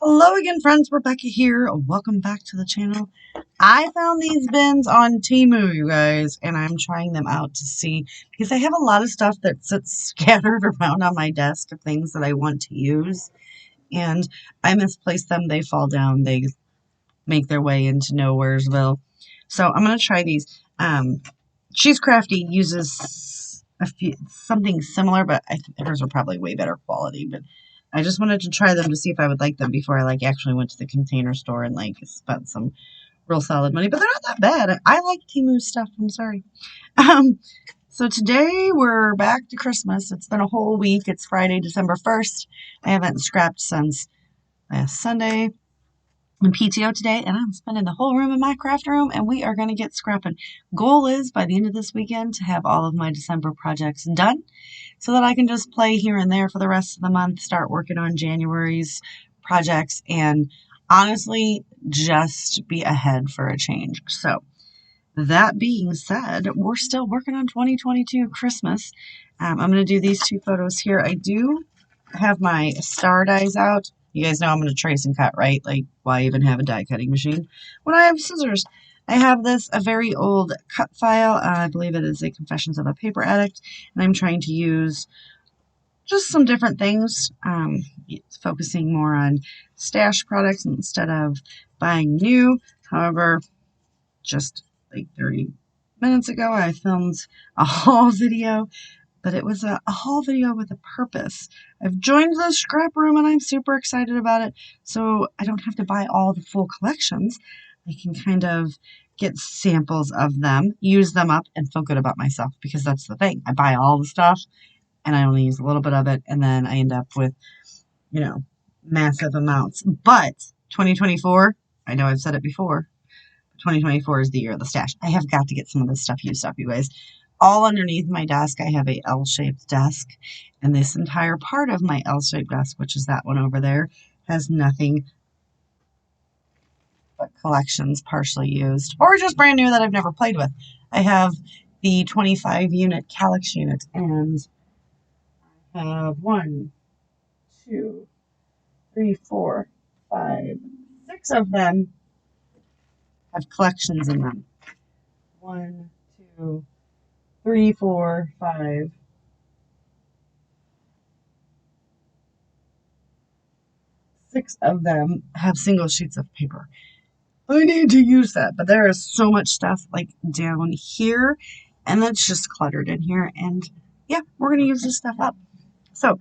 Hello again, friends. Rebecca here. Welcome back to the channel. I found these bins on Temu, you guys, and I'm trying them out to see because I have a lot of stuff that sits scattered around on my desk of things that I want to use, and I misplace them. They fall down. They make their way into Nowheresville. So I'm going to try these. She's Crafty uses something similar, but I think hers are probably way better quality. But I just wanted to try them to see if I would like them before I actually went to the Container Store and spent some real solid money. But they're not that bad. I like Temu stuff. I'm sorry. Um, so today we're back to Christmas. It's been a whole week. It's Friday, December 1st. I haven't scrapped since last Sunday. I'm PTO today, and I'm spending the whole room in my craft room, and we are going to get scrapping. Goal is, by the end of this weekend, to have all of my December projects done so that I can just play here and there for the rest of the month, start working on January's projects, and honestly, just be ahead for a change. So, that being said, we're still working on 2022 Christmas. I'm going to do these two photos here. I do have my star dies out. You guys know I'm going to trace and cut, right? Why even have a die cutting machine when I have scissors? I have a very old cut file. I believe it is a Confessions of a Paper Addict, and I'm trying to use just some different things, focusing more on stash products instead of buying new. However, just 30 minutes ago, I filmed a haul video, but it was a haul video with a purpose. I've joined the scrap room and I'm super excited about it. So I don't have to buy all the full collections. I can kind of get samples of them, use them up, and feel good about myself, because that's the thing. I buy all the stuff and I only use a little bit of it, and then I end up with, massive amounts. But 2024, I know I've said it before, 2024 is the year of the stash. I have got to get some of this stuff used up, you guys. All underneath my desk, I have a L-shaped desk, and this entire part of my L-shaped desk, which is that one over there, has nothing but collections partially used, or just brand new that I've never played with. I have the 25 unit Calyx unit, and I have 1, 2, 3, 4, 5, 6 of them have collections in them. 1, 2, 3, 4, 5. 6 of them have single sheets of paper. I need to use that, but there is so much stuff down here, and that's just cluttered in here. And yeah, we're gonna use this stuff up. So,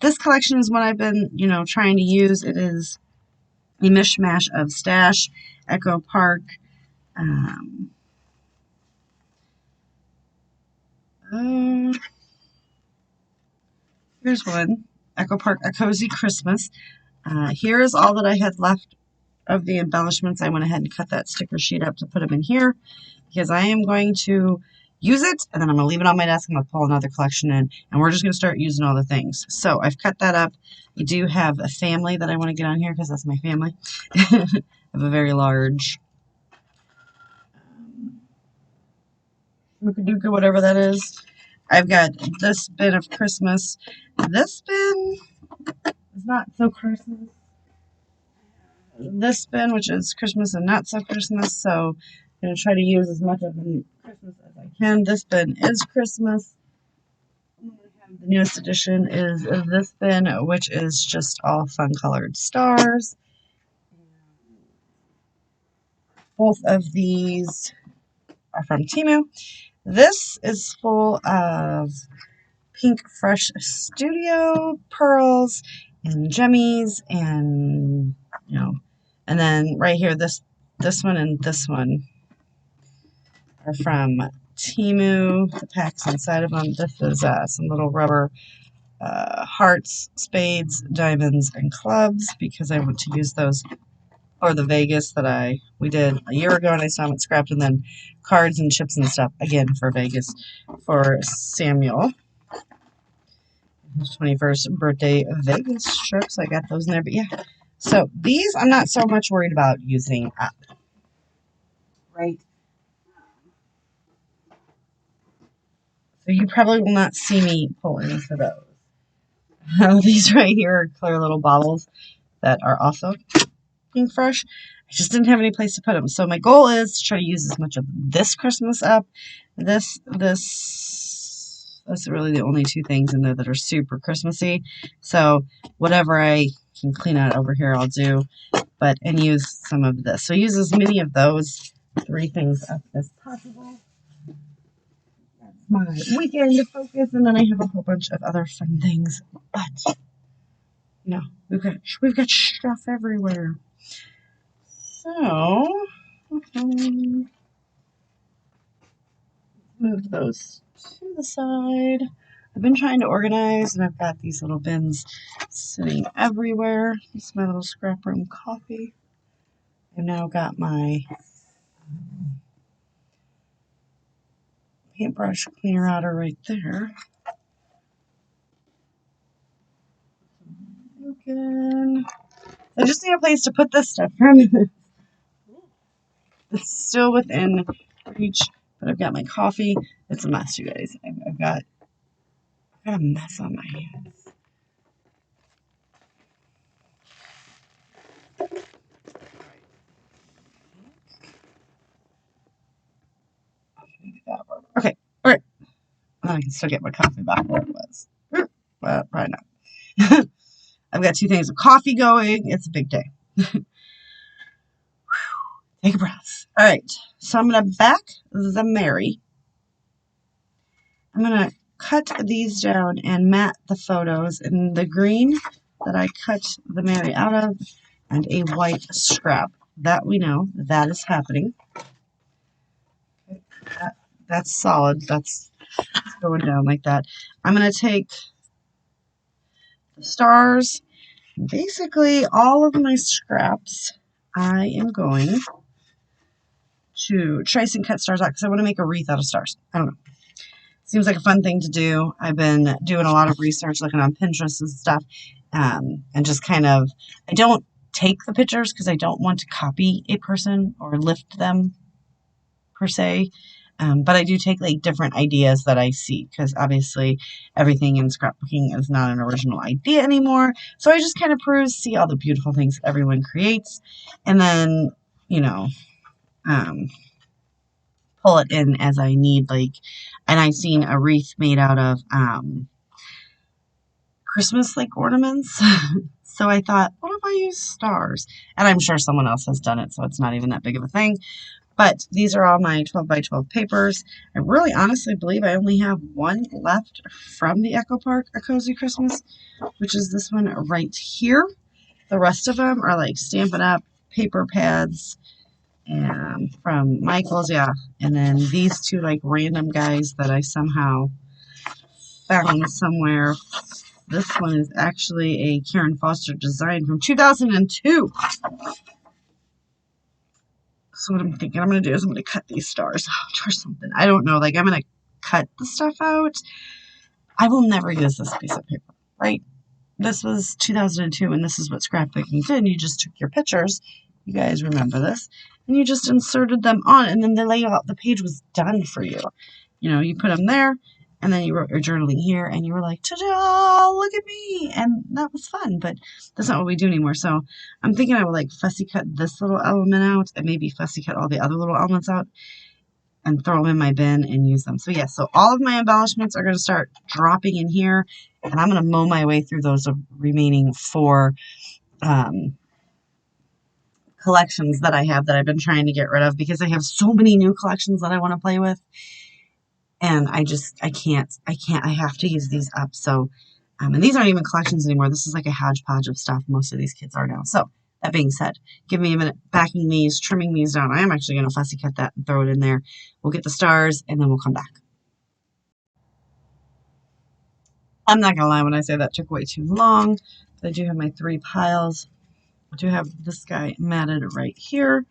this collection is what I've been, trying to use. It is a mishmash of Stash, Echo Park, here's one, Echo Park, A Cozy Christmas. Here is all that I had left of the embellishments. I went ahead and cut that sticker sheet up to put them in here, because I am going to use it, and then I'm going to leave it on my desk. I'm going to pull another collection in, and we're just going to start using all the things. So I've cut that up. I do have a family that I want to get on here, because that's my family. I have a very large Mookaduka, whatever that is. I've got this bin of Christmas. This bin is not so Christmas. This bin, which is Christmas and not so Christmas, so I'm going to try to use as much of the Christmas as I can. This bin is Christmas. The newest addition is this bin, which is just all fun colored stars. Both of these are from Temu. This is full of Pink Fresh Studio pearls and gemmies, and and then right here, this one and this one are from Temu. The packs inside of them. This is some little rubber hearts, spades, diamonds, and clubs, because I want to use those, or the Vegas that we did a year ago, and I saw them at scrapped, and then cards and chips and stuff again for Vegas for Samuel. His 21st birthday Vegas strips. I got those in there, but yeah. So these I'm not so much worried about using up. Right? So you probably will not see me pull into those. These right here are clear little bottles. that are also being fresh. I just didn't have any place to put them. So my goal is to try to use as much of this Christmas up. That's really the only two things in there that are super Christmassy. So whatever I can clean out over here, I'll do. And use some of this. So use as many of those three things up as possible. That's my weekend to focus, and then I have a whole bunch of other fun things. But you know, we've got stuff everywhere. So move those to the side. I've been trying to organize, and I've got these little bins sitting everywhere. This is my little scrap room coffee. I've now got my paintbrush cleaner outer right there. Again. I just need a place to put this stuff from. It's still within reach, but I've got my coffee. It's a mess, you guys. I've got a mess on my hands. Okay, all right. Then I can still get my coffee back where it was. Well, probably not. I've got two things of coffee going. It's a big day. Take a breath. All right, so I'm going to back the Mary. I'm going to cut these down and mat the photos in the green that I cut the Mary out of and a white scrap. That we know, that is happening. Okay, that's solid. That's going down like that. I'm going to take the stars. Basically, all of my scraps, I am going to trace and cut stars out because I want to make a wreath out of stars. I don't know. Seems like a fun thing to do. I've been doing a lot of research, looking on Pinterest and stuff, and just kind of, I don't take the pictures because I don't want to copy a person or lift them per se. But I do take like different ideas that I see because obviously everything in scrapbooking is not an original idea anymore. So I just kind of peruse, see all the beautiful things everyone creates, and then, you know, pull it in as I need. Like, and I've seen a wreath made out of Christmas like ornaments. So I thought, what if I use stars? And I'm sure someone else has done it, so it's not even that big of a thing. But these are all my 12 by 12 papers. I really honestly believe I only have one left from the Echo Park A Cozy Christmas, which is this one right here. The rest of them are like Stampin' Up! Paper pads and from Michaels, yeah. And then these two like random guys that I somehow found somewhere. This one is actually a Karen Foster design from 2002. So what I'm thinking I'm going to do is I'm going to cut these stars out or something. I don't know. Like, I'm going to cut the stuff out. I will never use this piece of paper, right? This was 2002, and this is what scrapbooking did. You just took your pictures. You guys remember this. And you just inserted them on, and then the layout, the page was done for you. You know, you put them there, and then you wrote your journaling here, and you were like, ta-da, look at me. And that was fun, but that's not what we do anymore. So I'm thinking I will like fussy cut this little element out and maybe fussy cut all the other little elements out and throw them in my bin and use them. So yeah, so all of my embellishments are going to start dropping in here, and I'm going to mow my way through those remaining 4 collections that I have that I've been trying to get rid of because I have so many new collections that I want to play with. And I can't, I have to use these up. So, and these aren't even collections anymore. This is like a hodgepodge of stuff. Most of these kids are now. So that being said, give me a minute backing these, trimming these down. I am actually going to fussy cut that and throw it in there. We'll get the stars and then we'll come back. I'm not going to lie when I say that took way too long. But I do have my 3 piles. I do have this guy matted right here.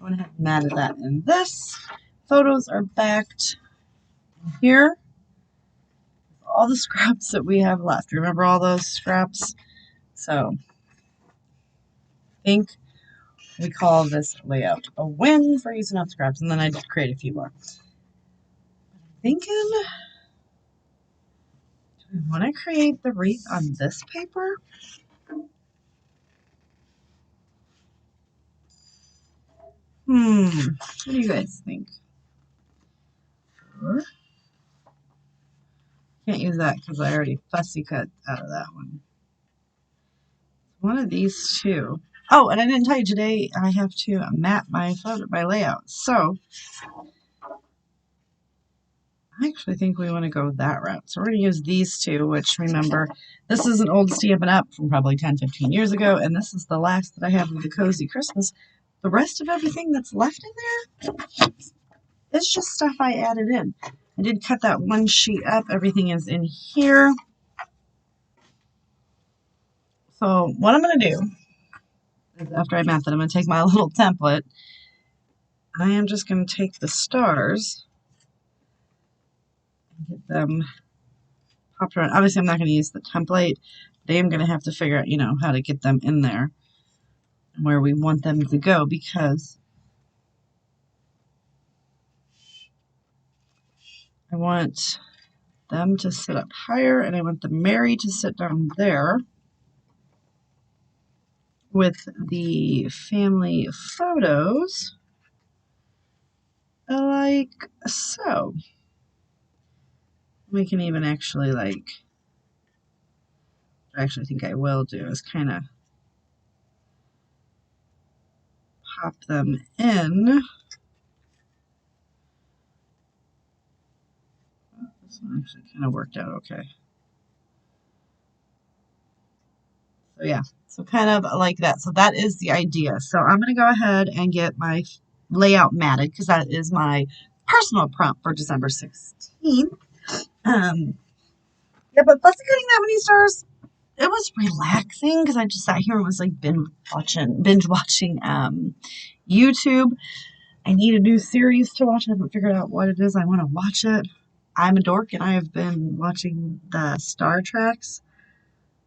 I went ahead and matted that in this. Photos are backed here. All the scraps that we have left. Remember all those scraps? So I think we call this layout a win for using up scraps. And then I just create a few more. I'm thinking, do we want to create the wreath on this paper? What do you guys think? Can't use that because I already fussy cut out of that one. One of these two. Oh, and I didn't tell you today I have to map my photo, my layout. So I actually think we want to go that route. So we're going to use these two, which remember, this is an old Stampin' Up! From probably 10, 15 years ago, and this is the last that I have of the Cozy Christmas. The rest of everything that's left in there is just stuff I added in. I did cut that one sheet up. Everything is in here. So what I'm going to do is after I map it, I'm going to take my little template. I am just going to take the stars and get them popped around. Obviously, I'm not going to use the template, but I am going to have to figure out, how to get them in there and where we want them to go, because I want them to sit up higher and I want the Mary to sit down there with the family photos like so. We can even actually I actually think I will do is kind of pop them in. This one actually kind of worked out okay. So yeah, so kind of like that. So that is the idea. So I'm going to go ahead and get my layout matted because that is my personal prompt for December 16th. Yeah, but plus getting that many stars, it was relaxing because I just sat here and was like binge watching YouTube. I need a new series to watch. I haven't figured out what it is I want to watch it. I'm a dork and I have been watching the Star Treks.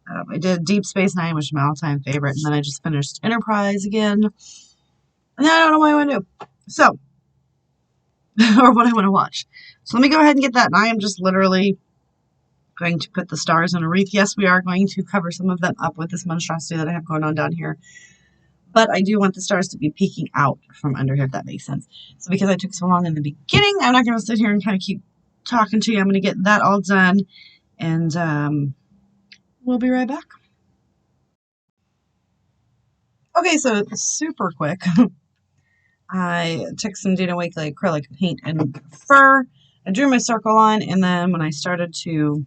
I did Deep Space Nine, which is my all-time favorite, and then I just finished Enterprise again. And I don't know what I want to do. So, or what I want to watch. So let me go ahead and get that. And I am just literally going to put the stars in a wreath. Yes, we are going to cover some of them up with this monstrosity that I have going on down here. But I do want the stars to be peeking out from under here, if that makes sense. So because I took so long in the beginning, I'm not going to sit here and kind of keep talking to you. I'm going to get that all done. And we'll be right back. Okay, so super quick. I took some Dina Wakley acrylic paint and fur. I drew my circle line, and then when I started to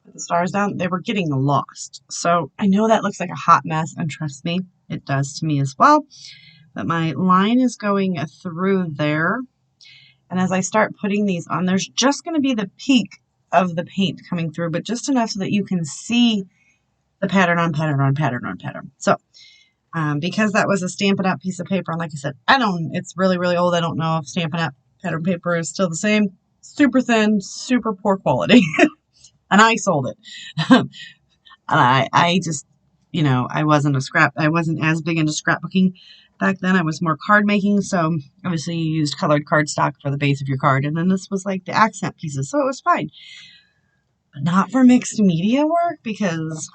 put the stars down, they were getting lost. So I know that looks like a hot mess, and trust me, it does to me as well. But my line is going through there. And as I start putting these on, there's just going to be the peak of the paint coming through, but just enough so that you can see the pattern on pattern on pattern on pattern. So because that was a Stampin' Up! Piece of paper, and like I said, it's really, really old. I don't know if Stampin' Up! Pattern paper is still the same. Super thin, super poor quality. And I sold it. And I just, I wasn't as big into scrapbooking back then. I was more card making, so obviously you used colored cardstock for the base of your card, and then this was like the accent pieces, so it was fine. But not for mixed media work because,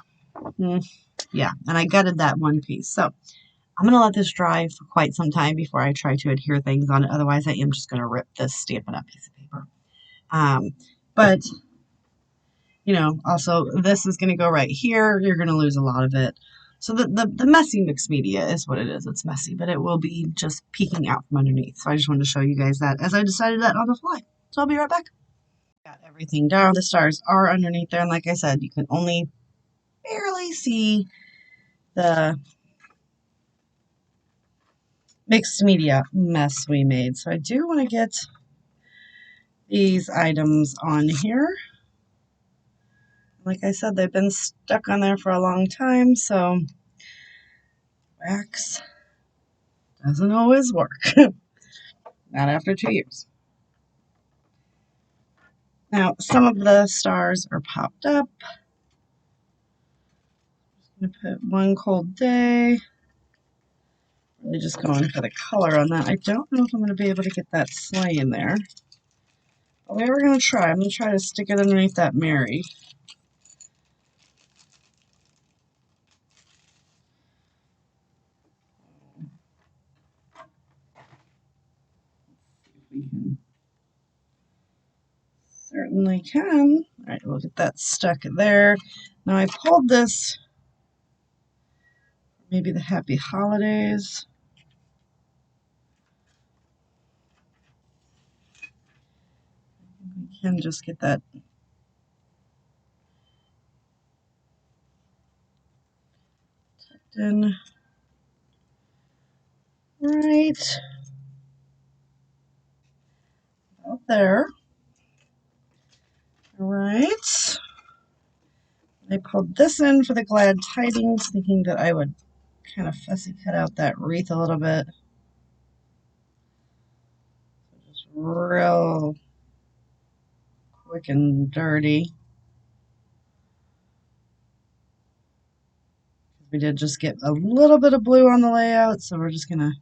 yeah, and I gutted that one piece. So I'm going to let this dry for quite some time before I try to adhere things on it. Otherwise, I am just going to rip this Stampin' Up! Piece of paper. But, also this is going to go right here. You're going to lose a lot of it. So the messy mixed media is what it is. It's messy, but it will be just peeking out from underneath. So I just wanted to show you guys that as I decided that on the fly. So I'll be right back. Got everything down. The stars are underneath there. And like I said, you can only barely see the mixed media mess we made. So I do want to get these items on here. Like I said, they've been stuck on there for a long time, so wax doesn't always work. Not after 2 years. Now, some of the stars are popped up. I'm going to put One Cold Day. Really just going for the color on that. I don't know if I'm going to be able to get that sleigh in there. But we are going to try. I'm going to try to stick it underneath that Mary. We can certainly can. All right, we'll get that stuck there. Now I pulled this, maybe the Happy Holidays. We can just get that tucked in right out there. All right. I pulled this in for the Glad Tidings, thinking that I would kind of fussy cut out that wreath a little bit. Just real quick and dirty. We did just get a little bit of blue on the layout, so we're just going to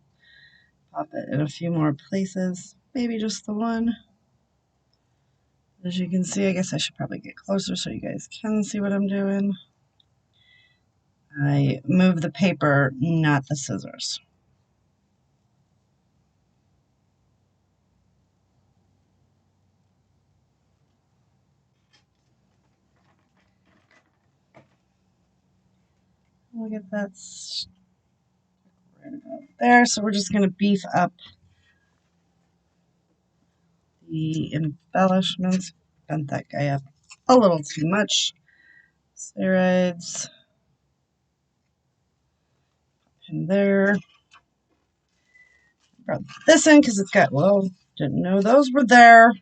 pop it in a few more places. Maybe just the one. As you can see, I guess I should probably get closer so you guys can see what I'm doing. I move the paper, not the scissors. We'll get that right about there. So we're just going to beef up the embellishments. Bent that guy up a little too much. Spheroids. And there. Brought this in because it's got, well, didn't know those were there.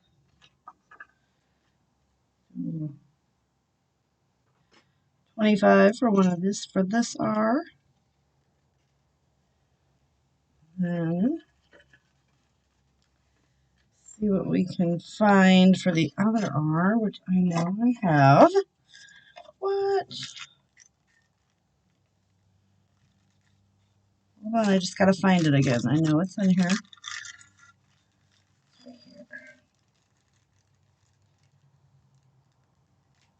25 for one of this, for this R. Then see what we can find for the other R, which I know I have. What? Hold on, I just gotta find it again. I know it's in here.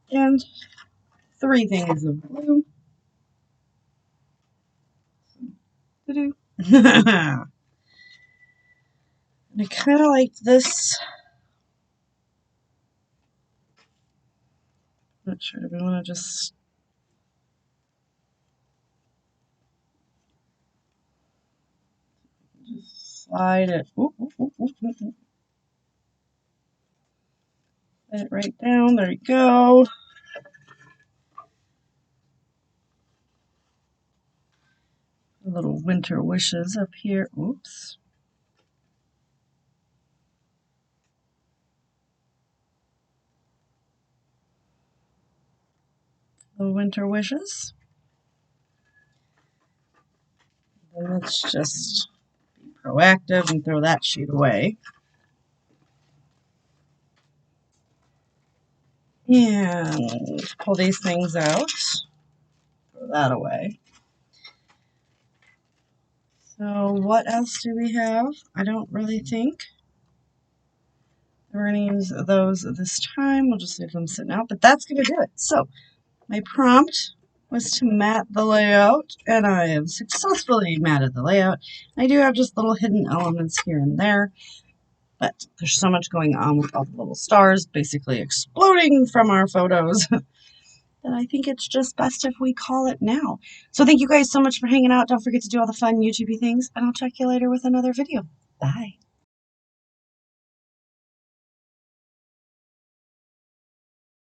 And 3 things of blue. I kind of like this. Not sure. Do we want to just slide it? Ooh, ooh, ooh, ooh, ooh. Slide it right down. There you go. Little winter wishes up here. Oops. Little winter wishes. And let's just be proactive and throw that sheet away. And pull these things out. Throw that away. So what else do we have? I don't really think we're going to use those this time. We'll just leave them sitting out, but that's going to do it. So my prompt was to mat the layout, and I have successfully matted the layout. I do have just little hidden elements here and there, but there's so much going on with all the little stars basically exploding from our photos that I think it's just best if we call it now. So thank you guys so much for hanging out. Don't forget to do all the fun YouTubey things, and I'll check you later with another video. Bye.